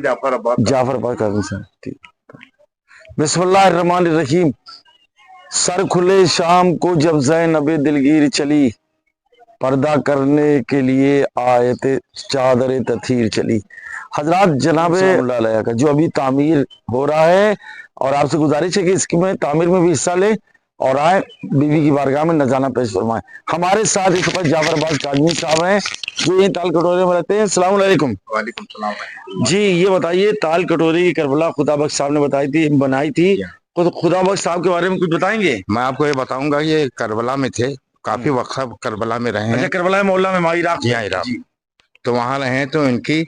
जाफर आबाद काजमी साहब, ठीक। बिस्मिल्लाहिर्रहमानिर्रहीम। सर खुले शाम को जब ज़ैनब दिलगीर चली, पर्दा करने के लिए आयत चादर तथीर चली। हजरात जनाब का जो अभी तामीर हो रहा है, और आपसे गुजारिश है कि इसकी में तामीर में भी हिस्सा ले और आए बीवी की बारगाह में नजाना पेश फरमाए। हमारे साथ इस वक्त जाफर आबाद काजमी साहब हैं जो ये ताल कटोरे में रहते हैं। अस्सलाम वालेकुम। वालेकुम सलाम। जी, ये बताइए, ताल कटोरी करबला खुदाबख्श साहब ने बनाई थी, तो खुदाबख्श साहब के बारे में कुछ बताएंगे? मैं आपको ये बताऊंगा, ये करबला में थे, काफी वक्त करबला में रहे हैं। अच्छा, करबला मोहल्ला में इराक जी हाँ, इराक। तो वहाँ रहे तो इनकी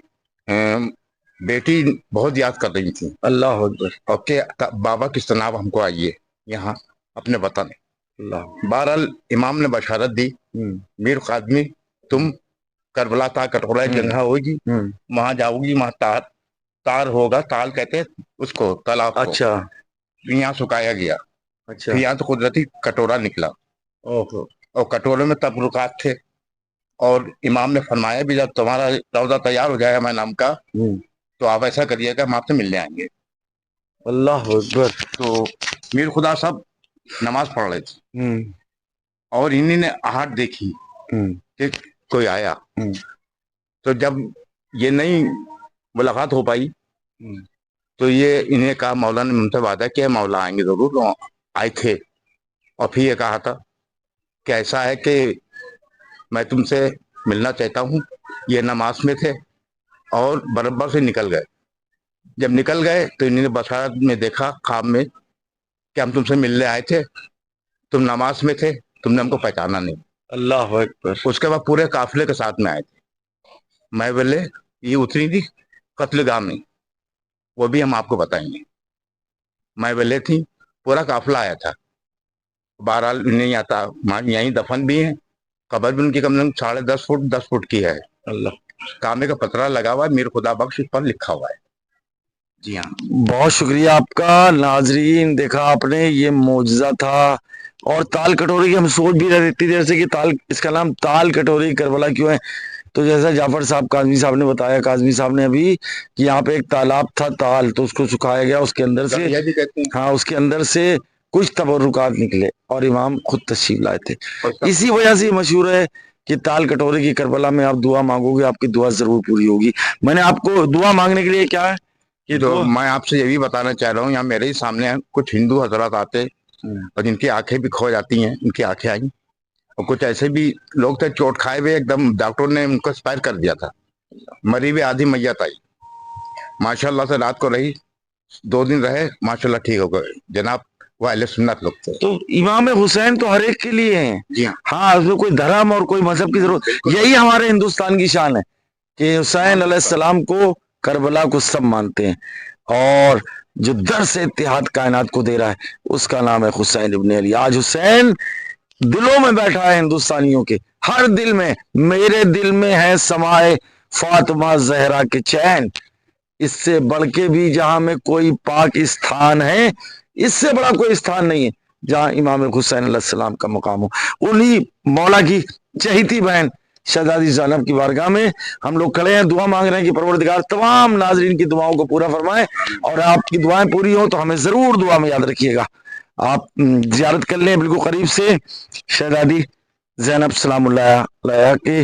बेटी बहुत याद कर रही थी। अल्लाह अकबर। और के बाबा किस तनाब हमको आइए यहाँ अपने वतन। बहरहाल इमाम ने बशारत दी, मीर कादमी तुम करबला था कटोरा जगह होगी, वहां जाओगी, वहां तार होगा, ताल कहते हैं उसको, तालाब को। अच्छा। यहाँ सुखाया गया। अच्छा। यहाँ तो कुदरती कटोरा निकला। ओहो। और कटोरे में तबरुकात थे, और इमाम ने फरमाया भी जब तुम्हारा रौदा तैयार हो जाएगा मैं नाम का, तो आप ऐसा करिएगा, हम आपसे मिलने आएंगे। अल्लाह अकबर। तो मीर खुदा साहब नमाज पढ़ रहे थे, और इन्हीं ने आहट देखी कि कोई आया। तो जब ये नहीं मुलाकात हो पाई, तो ये इन्हें कहा, मौला ने मुझसे वादा किया मौला आएंगे जरूर। तो आए थे, और फिर ये कहा था कि ऐसा है कि मैं तुमसे मिलना चाहता हूँ। ये नमाज में थे और बराबर से निकल गए। जब निकल गए तो इन्होंने बशारत में देखा ख्वाब में कि हम तुमसे मिलने आए थे, तुम नमाज में थे, तुमने हमको पहचाना नहीं। अल्लाह अकबर। उसके बाद पूरे काफिले के साथ में आए थे। मैं बोले ये उतरी थी कत्लगाह में, वो भी हम आपको बताएंगे। मैं बोले थी, पूरा काफिला आया था। बहरहाल नहीं आता, यहीं दफन भी है, कब्र भी उनकी कम से कम 10.5 फुट की है। अल्लाह। कामे का पतरा लगा हुआ है, मीर खुदा बख्श पर लिखा हुआ है। जी हाँ, बहुत शुक्रिया आपका। नाजरीन, देखा आपने, ये मौजज़ा था। और ताल कटोरी की हम सोच भी रहे इतनी देर से कि ताल, इसका नाम ताल कटोरी करबला क्यों है। तो जैसा जाफर साहब काजमी साहब ने बताया, काजमी साहब ने अभी, कि यहाँ पे एक तालाब था ताल, तो उसको सुखाया गया, उसके अंदर से, हाँ, उसके अंदर से कुछ तबरुकात निकले और इमाम खुद तशरीफ लाए थे। इसी वजह से मशहूर है कि ताल कटोरी की करबला में आप दुआ मांगोगे, आपकी दुआ जरूर पूरी होगी। मैंने आपको दुआ मांगने के लिए क्या है कि तो मैं आपसे ये भी बताना चाह रहा हूँ, यहाँ मेरे ही सामने कुछ हिंदू हजरात आते और जिनकी आंखें भी खो जाती हैं, उनकी आंखें आई। और कुछ ऐसे भी लोग थे चोट खाए हुए, एकदम डॉक्टर ने उनको एक्सपायर कर दिया था, मरी हुई आधी मैयत आई। माशाल्लाह से रात को रही, 2 दिन रहे, माशाल्लाह ठीक हो गए। जनाब वो अहले सुन्नत लोग थे। तो इमाम हुसैन तो हर एक के लिए हैं। जी हाँ, हाँ, उसमें कोई धर्म और कोई मजहब की जरूरत, यही हमारे हिंदुस्तान की शान है कि हुसैन अलैहिस्सलाम को, करबला को सब मानते हैं, और जो दर्स इत्तेहाद कायनात को दे रहा है उसका नाम है हुसैन इब्न अली। आज हुसैन दिलों में बैठा है हिंदुस्तानियों के, हर दिल में। मेरे दिल में है समाए फातिमा जहरा के चैन, इससे बढ़ के भी जहां में कोई पाक स्थान है, इससे बड़ा कोई स्थान नहीं है जहां इमाम हुसैन अलैहिस्सलाम का मुकाम हो। उन्हीं मौला की चहीती बहन शहजादी ज़ैनब की बारगाह में हम लोग खड़े हैं, दुआ मांग रहे हैं कि परवरदिगार तमाम नाजरीन की दुआओं को पूरा फरमाए, और आपकी दुआएं पूरी हो तो हमें जरूर दुआ में याद रखिएगा। आप जियारत कर लें बिल्कुल करीब से शहजादी ज़ैनब सलामुल्लाह अलैहा के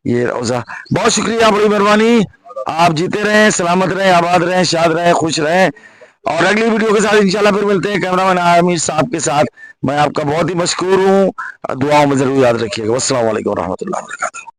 ये रोजा। बहुत शुक्रिया, बड़ी मेहरबानी। आप जीते रहें, सलामत रहें, आबाद रहें, शाद रहें, खुश रहें। और अगली वीडियो के साथ इंशाल्लाह फिर मिलते हैं कैमरामैन आमिर साहब के साथ। मैं आपका बहुत ही मशकूर हूँ, दुआओं में जरूर याद रखिएगा। अस्सलाम वालेकुम रहमतुल्लाहि व बरकातहू।